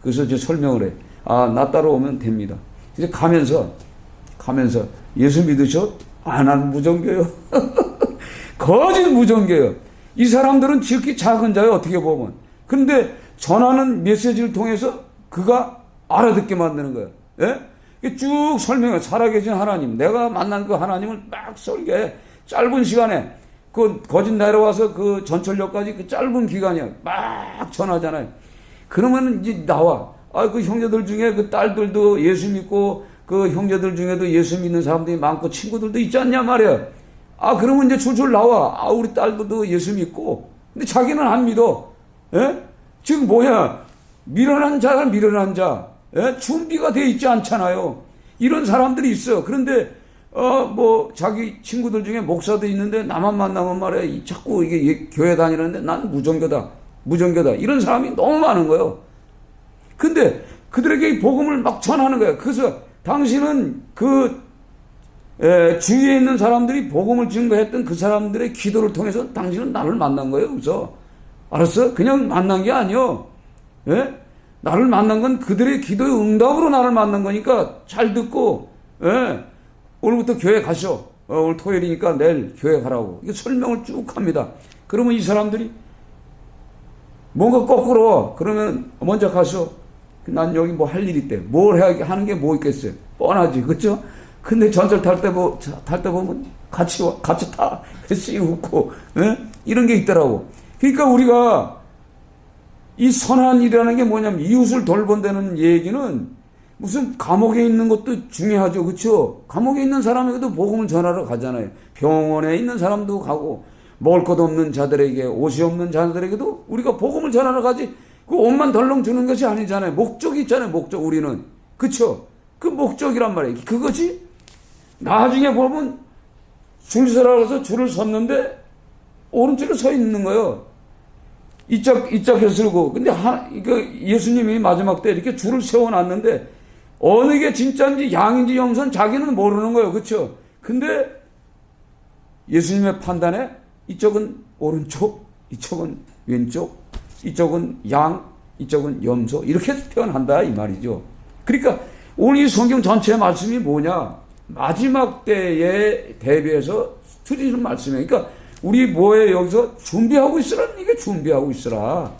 그래서 이제 설명을 해. 나 따라오면 됩니다. 이제 가면서 예수 믿으셔? 난 무종교요. 거짓 무종교요. 이 사람들은 지극히 작은 자예요, 어떻게 보면. 그런데 전하는 메시지를 통해서 그가 알아듣게 만드는 거예요. 예? 쭉 설명해. 살아계신 하나님, 내가 만난 그 하나님을 막 설계해. 짧은 시간에 그 거짓 내려와서 그 전철역까지 그 짧은 기간이야. 막 전하잖아요. 그러면 이제 나와. 그 형제들 중에 그 딸들도 예수 믿고 그 형제들 중에도 예수 믿는 사람들이 많고 친구들도 있지 않냐 말이야. 그러면 이제 줄줄 나와. 우리 딸도 예수 믿고. 근데 자기는 안 믿어. 예? 지금 뭐야? 미련한 자가 미련한 자. 예? 준비가 돼 있지 않잖아요. 이런 사람들이 있어. 그런데 자기 친구들 중에 목사도 있는데 나만 만나면 말이야. 자꾸 이게 교회 다니는데 난 무종교다. 이런 사람이 너무 많은 거예요. 근데 그들에게 이 복음을 막 전하는 거예요. 그래서 당신은 주위에 있는 사람들이 복음을 증거했던 그 사람들의 기도를 통해서 당신은 나를 만난 거예요. 그래서 알았어? 그냥 만난 게 아니요. 예? 나를 만난 건 그들의 기도의 응답으로 나를 만난 거니까 잘 듣고, 예? 오늘부터 교회 가셔. 오늘 토요일이니까 내일 교회 가라고. 이게 설명을 쭉 합니다. 그러면 이 사람들이 뭔가 거꾸로 그러면 먼저 가셔. 난 여기 뭐 할 일 있대. 뭘 해야 하는 게 뭐 있겠어요? 뻔하지, 그렇죠? 근데 전철 탈 때 보면 같이 타. 그래서 웃고, 예? 이런 게 있더라고. 그러니까 우리가 이 선한 일이라는 게 뭐냐면 이웃을 돌본다는 얘기는 무슨 감옥에 있는 것도 중요하죠, 그렇죠? 감옥에 있는 사람에게도 복음을 전하러 가잖아요. 병원에 있는 사람도 가고 먹을 것 없는 자들에게, 옷이 없는 자들에게도 우리가 복음을 전하러 가지. 그 옷만 덜렁 주는 것이 아니잖아요. 목적이 있잖아요. 목적. 우리는 그쵸? 그 목적이란 말이에요. 그것이 나중에 보면 줄 서라고 해서 줄을 섰는데 오른쪽에 서 있는 거예요. 이짝에 서고. 근데 예수님이 마지막 때 이렇게 줄을 세워놨는데 어느 게 진짜인지 양인지 염소는 자기는 모르는 거예요. 그쵸? 근데 예수님의 판단에 이쪽은 오른쪽, 이쪽은 왼쪽, 이쪽은 양, 이쪽은 염소 이렇게 표현한다 이 말이죠. 그러니까 오늘 이 성경 전체의 말씀이 뭐냐? 마지막 때에 대비해서 드리는 말씀이에요. 그러니까 우리 뭐에 여기서 준비하고 있으라는 이게 준비하고 있으라.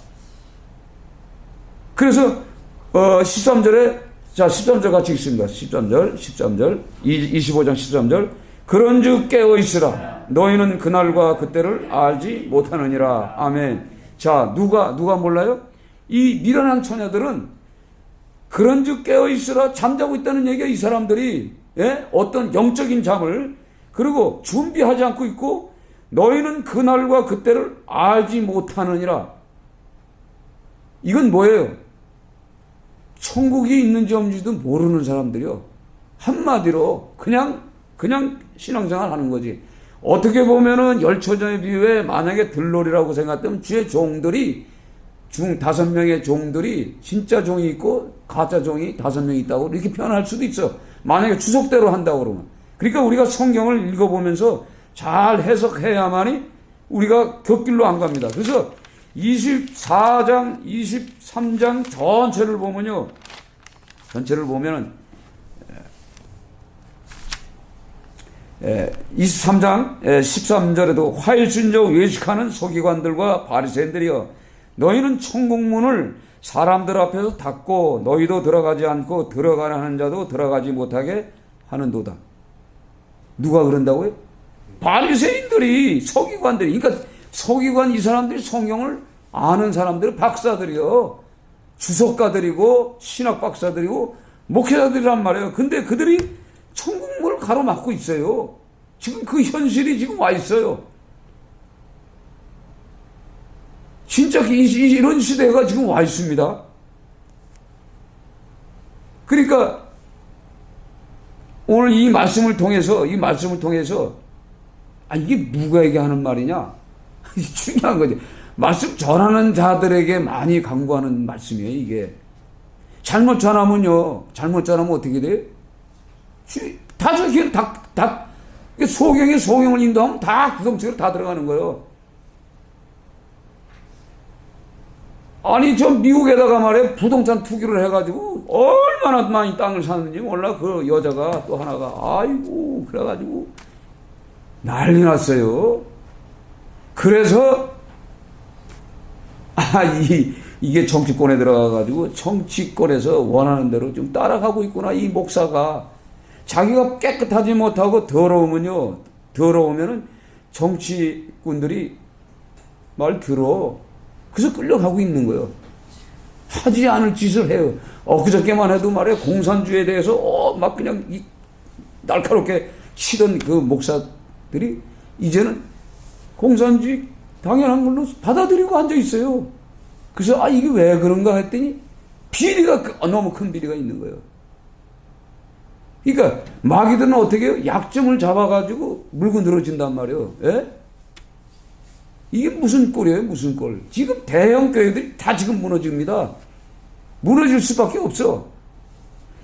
그래서 13절에 자 13절 같이 읽습니다. 13절 25장 13절 그런즉 깨어 있으라 너희는 그날과 그때를 알지 못하느니라. 아멘. 자 누가 몰라요? 이 미련한 처녀들은 그런즉 깨어 있으라 잠자고 있다는 얘기야. 이 사람들이 어떤 영적인 잠을 그리고 준비하지 않고 있고 너희는 그날과 그때를 알지 못하느니라. 이건 뭐예요? 천국이 있는지 없는지도 모르는 사람들이요. 한마디로 그냥 신앙생활 하는 거지. 어떻게 보면은 열처녀의 비유에 만약에 들놀이라고 생각하면 주의 종들이 5명의 종들이 진짜 종이 있고 가짜 종이 5명 있다고 이렇게 표현할 수도 있어. 만약에 주석대로 한다고 그러면. 그러니까 우리가 성경을 읽어보면서 잘 해석해야만이 우리가 곁길로 안 갑니다. 그래서 24장, 23장 전체를 보면은 23장 13절에도 화일순적 외식하는 서기관들과 바리새인들이여 너희는 천국문을 사람들 앞에서 닫고 너희도 들어가지 않고 들어가려 하는 자도 들어가지 못하게 하는도다. 누가 그런다고요? 바리새인들이, 서기관들이. 그러니까 서기관 이 사람들이 성경을 아는 사람들은 박사들이요, 주석가들이고 신학 박사들이고 목회자들이란 말이에요. 근데 그들이 천국문을 가로막고 있어요. 지금 그 현실이 지금 와 있어요. 진짜 이런 시대가 지금 와 있습니다. 그러니까 오늘 이 말씀을 통해서 이게 누구에게 하는 말이냐? 중요한 거지. 말씀 전하는 자들에게 많이 강구하는 말씀이에요. 이게 잘못 전하면 어떻게 돼요? 다 소경을 인도하면 다 구성체로 다 들어가는 거예요. 아니 저 미국에다가 말이에요, 부동산 투기를 해가지고 얼마나 많이 땅을 샀는지 몰라. 그 여자가 또 하나가 아이고 그래가지고 난리 났어요. 그래서 이게 정치권에 들어가가지고 정치권에서 원하는 대로 좀 따라가고 있구나. 이 목사가 자기가 깨끗하지 못하고 더러우면은 정치꾼들이 말 들어. 그래서 끌려가고 있는 거예요. 하지 않을 짓을 해요. 그저께만 해도 말이에요, 공산주의에 대해서 막 그냥 날카롭게 치던 그 목사들이 이제는 공산주의 당연한 걸로 받아들이고 앉아 있어요. 그래서 이게 왜 그런가 했더니 비리가 너무 큰 비리가 있는 거예요. 그러니까 마귀들은 어떻게 해요? 약점을 잡아가지고 물고 늘어진단 말이에요. 예? 이게 무슨 꼴이에요? 무슨 꼴? 지금 대형 교회들이 다 지금 무너집니다. 무너질 수밖에 없어.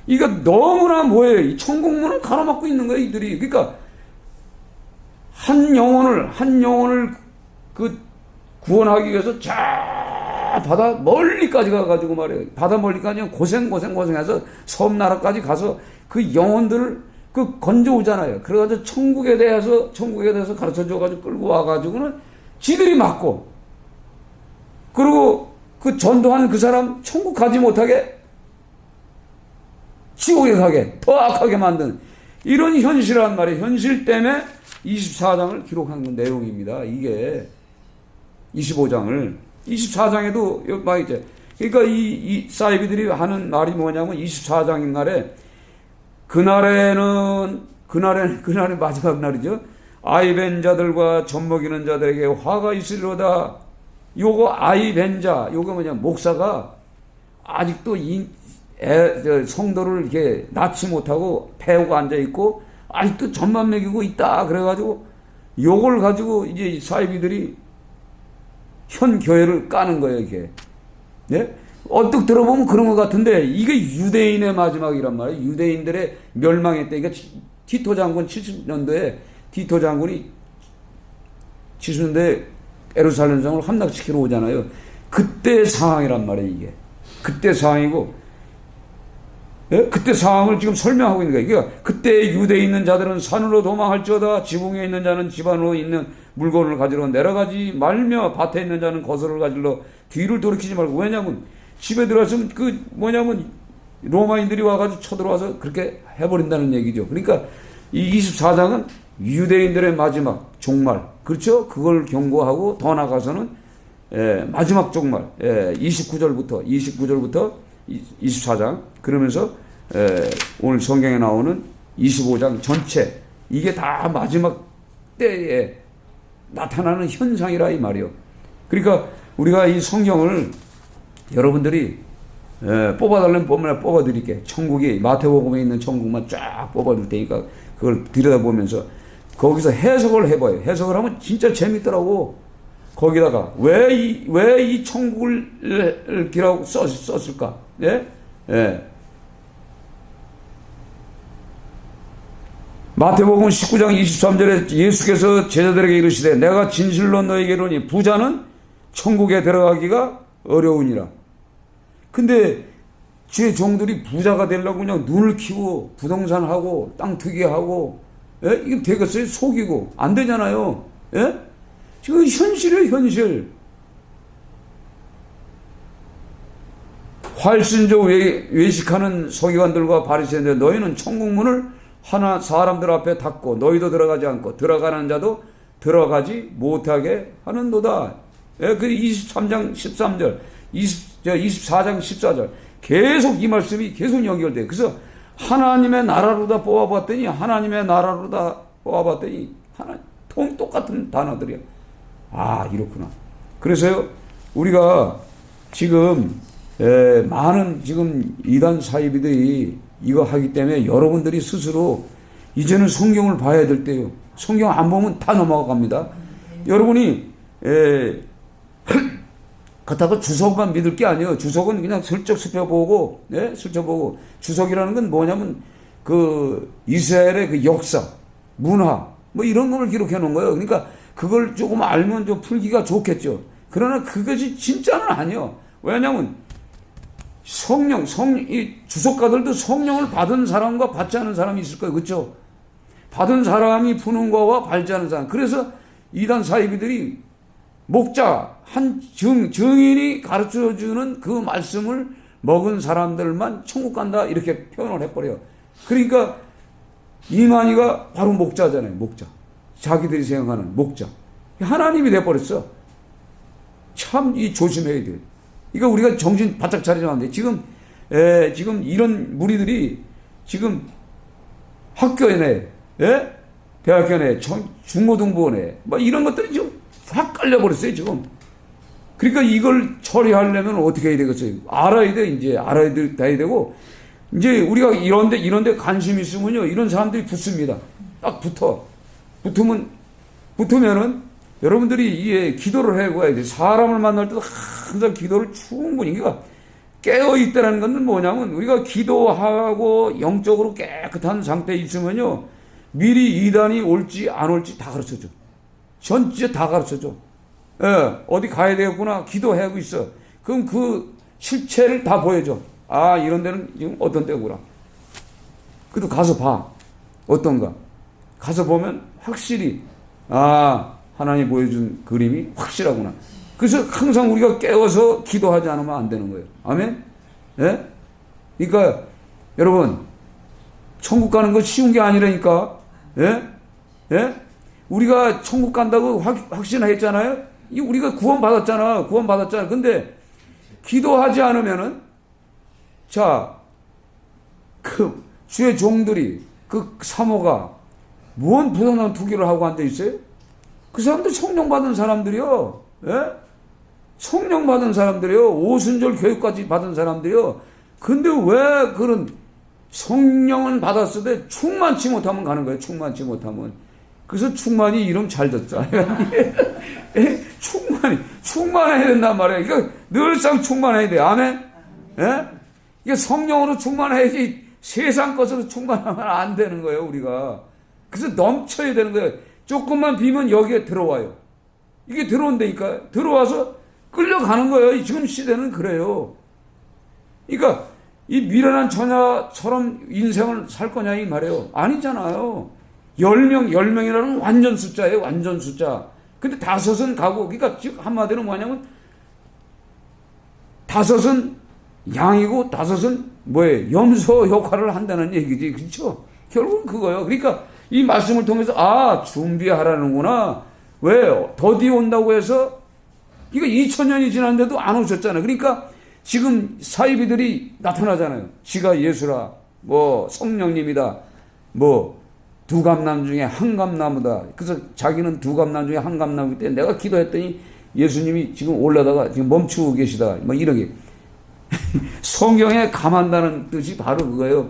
이거 너무나 뭐예요? 이 천국문을 가로막고 있는 거예요, 이들이. 그러니까 한 영혼을 그 구원하기 위해서 저 바다 멀리까지 가가지고 말이에요. 바다 멀리까지 고생해서 섬나라까지 가서 그 영혼들을 건져오잖아요. 그래가지고 천국에 대해서 가르쳐 줘가지고 끌고 와가지고는 지들이 맞고, 그리고 그 전도한 그 사람 천국 가지 못하게 지옥에 가게 더 악하게 만든 이런 현실이란 말이에요. 현실 때문에 24장을 기록한 내용입니다. 이게 24장에도 막 이제 그러니까 이 사이비들이 하는 말이 뭐냐면 24장인 날에 그날은 마지막 날이죠. 아이 뵌 자들과 젖먹이는 자들에게 화가 있으리로다. 요거 아이 뵌 자, 요거 목사가 아직도 성도를 이렇게 낳지 못하고 배우고 앉아 있고 아직도 젖만 먹이고 있다. 그래가지고 요걸 가지고 이제 사이비들이 현 교회를 까는 거예요, 이게. 네? 언뜻 들어보면 그런 것 같은데 이게 유대인의 마지막이란 말이에요. 유대인들의 멸망했다. 그러니까 티토 장군 70년도에 티토 장군이 치수인데 예루살렘 성을 함락시키러 오잖아요. 그때 상황이란 말이에요, 이게. 그때 상황이고, 예? 그때 상황을 지금 설명하고 있는 거예요. 그러니까 그때 유대에 있는 자들은 산으로 도망할지어다, 지붕에 있는 자는 집 안으로 있는 물건을 가지러 내려가지 말며, 밭에 있는 자는 거스를 가지러 뒤를 돌이키지 말고. 왜냐면 집에 들어가서면 로마인들이 와가지고 쳐들어와서 그렇게 해버린다는 얘기죠. 그러니까 이 24장은 유대인들의 마지막 종말, 그렇죠? 그걸 경고하고 더 나가서는 마지막 종말, 29절부터 24장, 그러면서 오늘 성경에 나오는 25장 전체, 이게 다 마지막 때에 나타나는 현상이라 이 말이요. 그러니까 우리가 이 성경을 여러분들이 뽑아달라면 뽑아드릴게. 천국이 마태복음에 있는 천국만 쫙 뽑아줄 테니까 그걸 들여다보면서 거기서 해석을 해봐요. 해석을 하면 진짜 재밌더라고. 거기다가 왜 이 천국을 기라고 썼을까? 예? 예. 마태복음 19장 23절에 예수께서 제자들에게 이르시되 내가 진실로 너에게 이르노니 부자는 천국에 들어가기가 어려우니라. 근데 주의 종들이 부자가 되려고 그냥 눈을 키고 부동산 하고 땅 투기하고, 예? 이게 되겠어요? 속이고 안 되잖아요. 예? 지금 현실이에요, 현실. 활신조 외식하는 서기관들과 바리새인들, 너희는 천국문을 하나 사람들 앞에 닫고 너희도 들어가지 않고 들어가는 자도 들어가지 못하게 하는도다. 예, 그 23장 13절, 24장 14절 계속 이 말씀이 계속 연결돼요. 그래서 하나님의 나라로 다 뽑아봤더니 똑같은 단어들이야. 아, 이렇구나. 그래서요, 우리가 지금 많은 지금 이단 사이비들이 이거 하기 때문에 여러분들이 스스로 이제는 성경을 봐야 될 때요. 성경 안 보면 다 넘어갑니다. 여러분이 그렇다고 주석만 믿을 게 아니에요. 주석은 그냥 슬쩍 살펴보고, 슬쩍보고. 주석이라는 건 뭐냐면 그 이스라엘의 그 역사, 문화, 뭐 이런 걸 기록해 놓은 거예요. 그러니까 그걸 조금 알면 좀 풀기가 좋겠죠. 그러나 그것이 진짜는 아니에요. 왜냐하면 이 주석가들도 성령을 받은 사람과 받지 않은 사람이 있을 거예요. 그렇죠? 받은 사람이 푸는 거와 받지 않은 사람. 그래서 이단 사이비들이 목자, 증인이 가르쳐주는 그 말씀을 먹은 사람들만 천국 간다, 이렇게 표현을 해버려요. 그러니까 이만희가 바로 목자잖아요. 목자. 자기들이 생각하는 목자. 하나님이 돼버렸어. 참 조심해야 돼. 이거 우리가 정신 바짝 차리면 안 돼. 지금 이런 무리들이 지금 학교에 대학교 내, 중고등부 내, 뭐 이런 것들이 지금 확 깔려버렸어요, 지금. 그러니까 이걸 처리하려면 어떻게 해야 되겠어요? 알아야 돼, 이제. 알아야 되고, 이제 우리가 이런데 관심 있으면요, 이런 사람들이 붙습니다. 딱 붙으면은 여러분들이 기도를 해봐야 돼. 사람을 만날 때도 항상 기도를 충분히. 그러니까 깨어있다는 것은 뭐냐면 우리가 기도하고 영적으로 깨끗한 상태에 있으면요, 미리 이단이 올지 안 올지 다 가르쳐줘. 전체 다 가르쳐줘. 어디 가야 되겠구나. 기도하고 있어. 그럼 그 실체를 다 보여줘. 아, 이런 데는 지금 어떤 데구나. 그래도 가서 봐. 어떤가. 가서 보면 확실히, 하나님이 보여준 그림이 확실하구나. 그래서 항상 우리가 깨워서 기도하지 않으면 안 되는 거예요. 아멘? 예? 그러니까, 여러분, 천국 가는 거 쉬운 게 아니라니까. 예? 예? 우리가 천국 간다고 확신했잖아요? 우리가 구원받았잖아. 근데, 기도하지 않으면은, 그, 주의 종들이, 그 사모가, 무언 부동산 투기를 하고 앉아 있어요? 그 사람들 성령 받은 사람들이요. 예? 성령 받은 사람들이요. 오순절 교육까지 받은 사람들이요. 근데 왜 그런 성령은 받았을 때 충만치 못하면 가는 거예요. 충만치 못하면. 그래서 충만이 이름 잘 졌죠. 충만해야 된단 말이에요. 그러니까 늘상 충만해야 돼요. 아멘? 예? 이게 성령으로 충만해야지 세상 것으로 충만하면 안 되는 거예요, 우리가. 그래서 넘쳐야 되는 거예요. 조금만 비면 여기에 들어와요. 이게 들어온다니까. 들어와서 끌려가는 거예요. 지금 시대는 그래요. 그러니까 이 미련한 처녀처럼 인생을 살 거냐 이 말이에요. 아니잖아요. 10명이라는 완전 숫자예요. 완전 숫자. 근데 5은 가고, 그러니까 즉 한마디로 뭐냐면 5은 양이고 5은 뭐예요? 염소 역할을 한다는 얘기지. 그렇죠? 결국은 그거예요. 그러니까 이 말씀을 통해서 준비하라는구나. 왜? 더디 온다고 해서 이거 2000년이 지났는데도 안 오셨잖아요. 그러니까 지금 사이비들이 나타나잖아요. 지가 예수라, 뭐 성령님이다, 뭐 두감남 중에 한 감나무다. 그래서 자기는 두감남 중에 한 감나무기 때문에 내가 기도했더니 예수님이 지금 올라다가 지금 멈추고 계시다. 뭐 이러게. 성경에 감한다는 뜻이 바로 그거예요.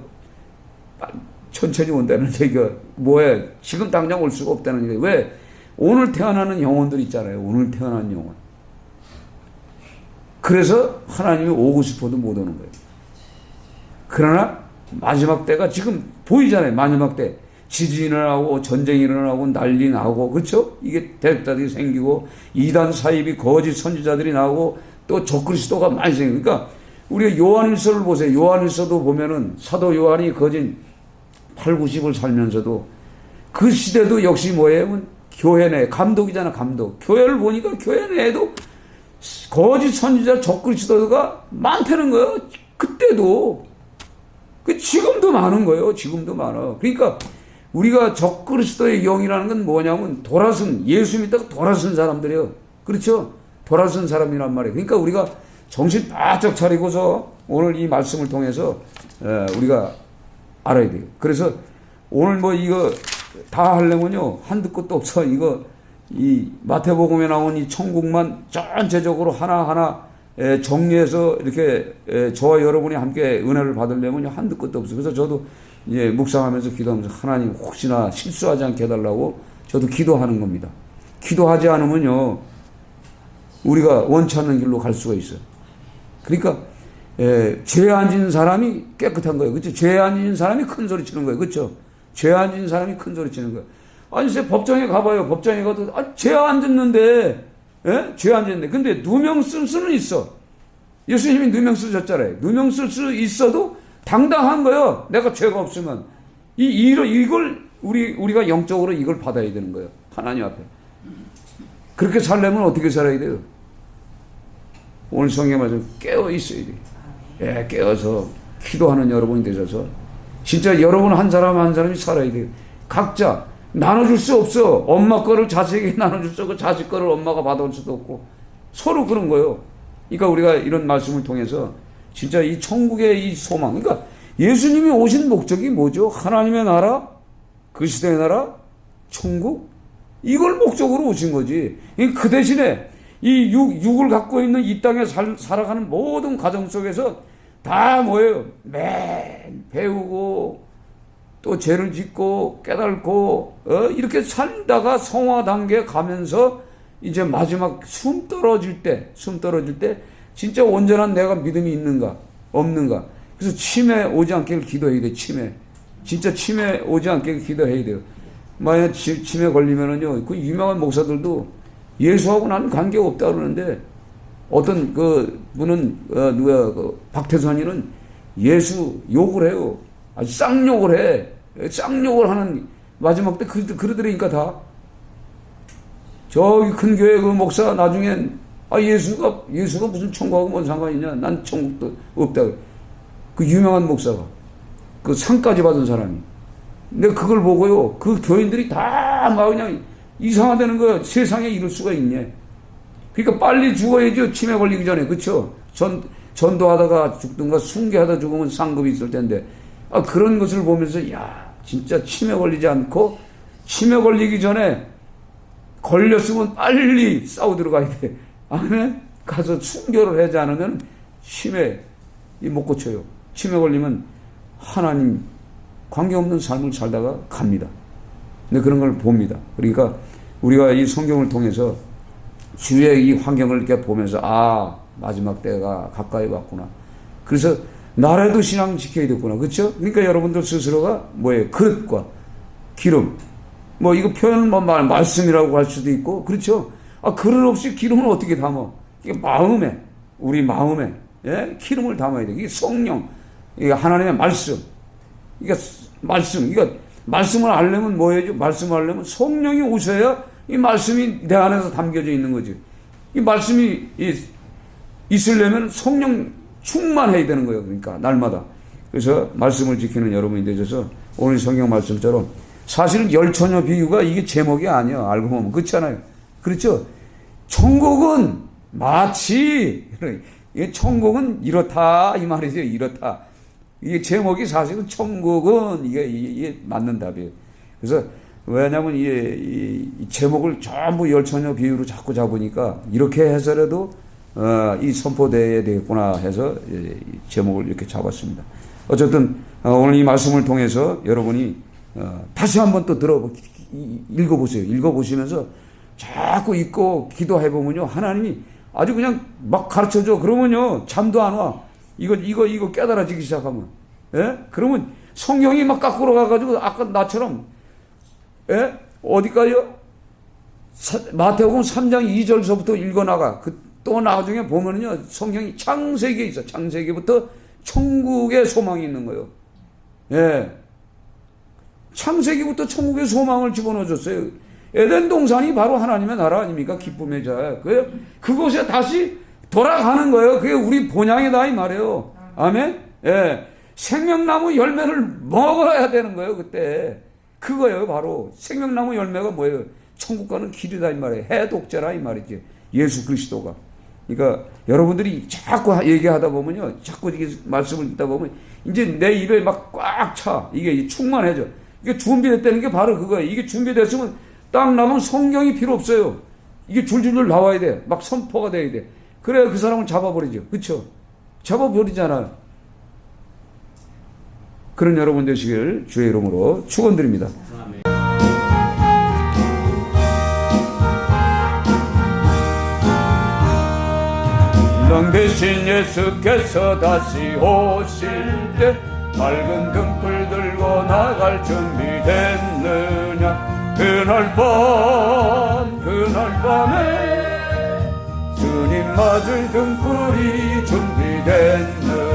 천천히 온다는 얘기가 뭐예요? 지금 당장 올 수가 없다는 얘기예요. 왜? 오늘 태어나는 영혼들 있잖아요. 오늘 태어난 영혼. 그래서 하나님이 오고 싶어도 못 오는 거예요. 그러나 마지막 때가 지금 보이잖아요. 마지막 때. 지진이 일어나고 전쟁이 일어나고 난리 나고 그렇죠? 이게 대적자들이 생기고 이단 사입이 거짓 선지자들이 나오고 또 적그리스도가 많이 생기고 그러니까 우리가 요한일서를 보세요. 요한일서도 보면은 사도 요한이 거진 8, 90을 살면서도 그 시대도 역시 뭐예요? 교회 내 감독이잖아. 감독. 교회를 보니까 교회 내에도 거짓 선지자 적그리스도가 많다는 거예요. 그때도. 지금도 많은 거예요. 지금도 많아. 그러니까 우리가 적그리스도의 영이라는 건 뭐냐면 돌아선 예수 믿다가 돌아선 사람들이에요. 그렇죠? 돌아선 사람이란 말이에요. 그러니까 우리가 정신 바짝 차리고서 오늘 이 말씀을 통해서 우리가 알아야 돼요. 그래서 오늘 뭐 이거 다 하려면요 한두 끝도 없어. 이거 이 마태복음에 나온 이 천국만 전체적으로 하나하나 정리해서 이렇게 저와 여러분이 함께 은혜를 받으려면 한두 끝도 없어요. 그래서 저도 이제 묵상하면서 기도하면서 하나님 혹시나 실수하지 않게 해달라고 저도 기도하는 겁니다. 기도하지 않으면요 우리가 원치 않는 길로 갈 수가 있어요. 그러니까 죄에 안 지는 사람이 깨끗한 거예요. 그렇죠? 죄에 안 지는 사람이 큰 소리 치는 거예요. 그렇죠? 죄에 안 지는 사람이 큰 소리 치는 거예요. 아니 이제 법정에 가봐요. 법정에 가도 죄 안 짓는데 죄 안 짓는데 근데 누명 쓸 수는 있어. 예수님이 누명 쓰셨잖아요. 누명 쓸 수 있어도 당당한 거예요. 내가 죄가 없으면 이걸 우리가 영적으로 이걸 받아야 되는 거예요. 하나님 앞에. 그렇게 살려면 어떻게 살아야 돼요? 오늘 성경에 맞아 깨어 있어야 돼요. 깨어서 기도하는 여러분이 되셔서 진짜 여러분 한 사람 한 사람이 살아야 돼요. 각자 나눠줄 수 없어. 엄마 거를 자식에게 나눠줄 수 없고 자식 거를 엄마가 받아올 수도 없고 서로 그런 거예요. 그러니까 우리가 이런 말씀을 통해서 진짜 이 천국의 이 소망, 그러니까 예수님이 오신 목적이 뭐죠? 하나님의 나라, 그리스도의 나라, 천국, 이걸 목적으로 오신 거지. 그 대신에 이 육을 갖고 있는 이 땅에 살아가는 모든 과정 속에서 다 뭐예요? 매일 배우고 또 죄를 짓고 깨닫고 이렇게 살다가 성화 단계에 가면서 이제 마지막 숨 떨어질 때 진짜 온전한 내가 믿음이 있는가 없는가. 그래서 치매 오지 않게 기도해야 돼. 진짜 치매 오지 않게 기도해야 돼요. 만약 치매 걸리면은요 그 유명한 목사들도 예수하고 나는 관계가 없다 그러는데 어떤 그 분은 박태선이는 예수 욕을 해요. 아주 쌍욕을 해. 쌍욕을 하는 마지막 때 그러더라니까 다. 저기 큰 교회 그 목사 나중엔 예수가 무슨 천국하고 뭔 상관이 있냐. 난 천국도 없다. 그 유명한 목사가 그 상까지 받은 사람이. 근데 그걸 보고요 그 교인들이 다 막 그냥 이상하다는 거야. 세상에 이럴 수가 있냐. 그러니까 빨리 죽어야죠. 치매 걸리기 전에. 그쵸? 전도하다가 죽든가 숭계하다 죽으면 상급이 있을 텐데 그런 것을 보면서 진짜 치매 걸리지 않고 치매 걸리기 전에 걸렸으면 빨리 싸우 들어가야 돼. 아니면 가서 순교를 하지 않으면 치매 못 고쳐요. 치매 걸리면 하나님 관계없는 삶을 살다가 갑니다. 근데 그런 걸 봅니다. 그러니까 우리가 이 성경을 통해서 주의 이 환경을 이렇게 보면서 마지막 때가 가까이 왔구나. 그래서 나라도 신앙 지켜야 되구나. 그렇죠? 그러니까 여러분들 스스로가 뭐예요? 그릇과 기름. 뭐 이거 표현은 말씀이라고 할 수도 있고 그렇죠? 그릇 없이 기름을 어떻게 담아? 이게 마음에, 우리 마음에, 예? 기름을 담아야 돼. 이게 성령, 이게 하나님의 말씀. 이게 말씀, 이거 말씀을 알려면 뭐 해야죠? 말씀을 알려면 성령이 오셔야 이 말씀이 내 안에서 담겨져 있는 거지. 이 말씀이 있으려면 성령 충만해야 되는 거예요. 그러니까 날마다. 그래서 말씀을 지키는 여러분이 되셔서 오늘 성경 말씀처럼 사실은 열처녀 비유가 이게 제목이 아니야. 알고 보면 그렇잖아요. 그렇죠? 천국은 마치 천국은 이렇다 이 말이죠. 이렇다. 이게 제목이 사실은 천국은 이게 맞는 답이에요. 그래서 왜냐하면 이 제목을 전부 열처녀 비유로 자꾸 잡으니까 이렇게 해서라도 이 선포돼야 되겠구나 해서 제목을 이렇게 잡았습니다. 어쨌든 오늘 이 말씀을 통해서 여러분이 다시 한번 또 읽어보세요. 읽어보시면서 자꾸 읽고 기도해보면요, 하나님이 아주 그냥 막 가르쳐줘. 그러면요 잠도 안 와. 이거 깨달아지기 시작하면, 예? 그러면 성경이 막 거꾸로 가가지고 아까 나처럼, 예? 어디까지요? 마태복음 3장 2절서부터 읽어나가. 또 나중에 보면은요, 성경이 창세기에 있어. 창세기부터 천국의 소망이 있는 거예요. 예. 창세기부터 천국의 소망을 집어넣어줬어요. 에덴 동산이 바로 하나님의 나라 아닙니까? 기쁨의 자. 그곳에 다시 돌아가는 거예요. 그게 우리 본향이다 이 말이에요. 아멘? 예. 생명나무 열매를 먹어야 되는 거예요, 그때. 그거예요, 바로. 생명나무 열매가 뭐예요? 천국 가는 길이다 이 말이에요. 해독제라 이 말이지. 예수 그리스도가. 그러니까 여러분들이 자꾸 얘기하다 보면요, 자꾸 이게 말씀을 듣다 보면 이제 내 입에 막 꽉 차. 이게 충만해져. 이게 준비됐다는 게 바로 그거예요. 이게 준비됐으면 딱 나면 성경이 필요 없어요. 이게 줄줄줄 나와야 돼. 막 선포가 돼야 돼. 그래야 그 사람을 잡아버리죠. 그렇죠? 잡아버리잖아요. 그런 여러분 되시길 주의 이름으로 축원드립니다. 신랑 대신 예수께서 다시 오실 때 밝은 등불 들고 나갈 준비 됐느냐. 그날 밤에 주님 맞을 등불이 준비됐느냐.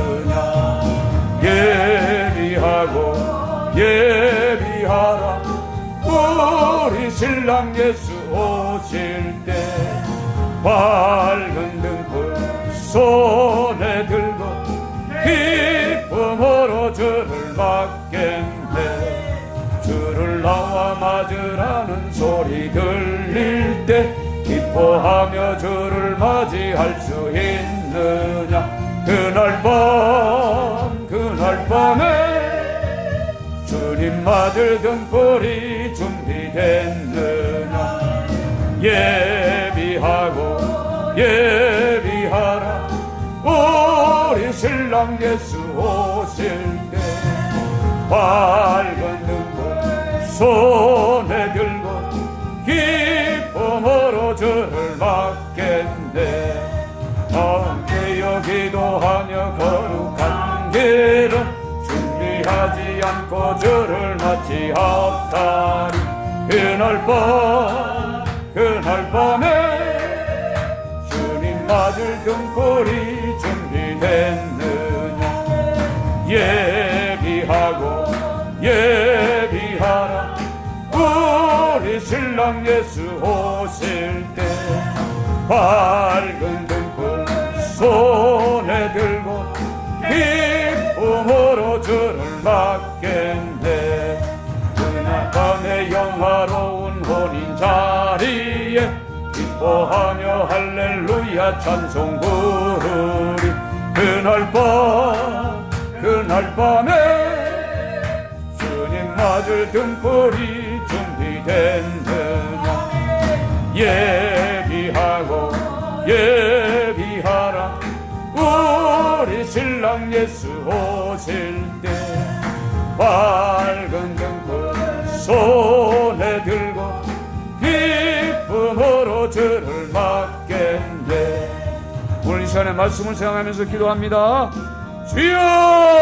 예비하라 우리 신랑 예수 오실 때 밝은 등불 손에 들고 기쁨으로 주를 맞겠네. 주를 나와 맞으라는 소리 들릴 때 기뻐하며 주를 맞이할 수 있느냐. 그날 밤에 주님 맞을 등불이 준비됐느냐. 예비하라 우리 신랑 예수 오실 때 밝은 등불 손에 들고 기쁨으로 주를 맞겠네. 함께여 기도하며 거룩한 길은 준비하지 않고 주를 맞이하다니. 그날 밤에 주님 맞을 등불이 준비됐느냐. 예비하라 우리 신랑 예수 오실 때 밝은 등불 손에 들고 기쁨으로 주를 맞겠네. 그날 밤에 영화로운 혼인 자리에 기뻐하며 할렐루야 찬송 부르리. 그날 밤에 주님 맞을 등불이 준비됐느냐. 예비하라 우리 신랑 예수 오실 때 밝은 등불 손에 들고 기쁨으로 주를 맞겠네. 오늘 이 시간에 말씀을 생각하면서 기도합니다. 주여!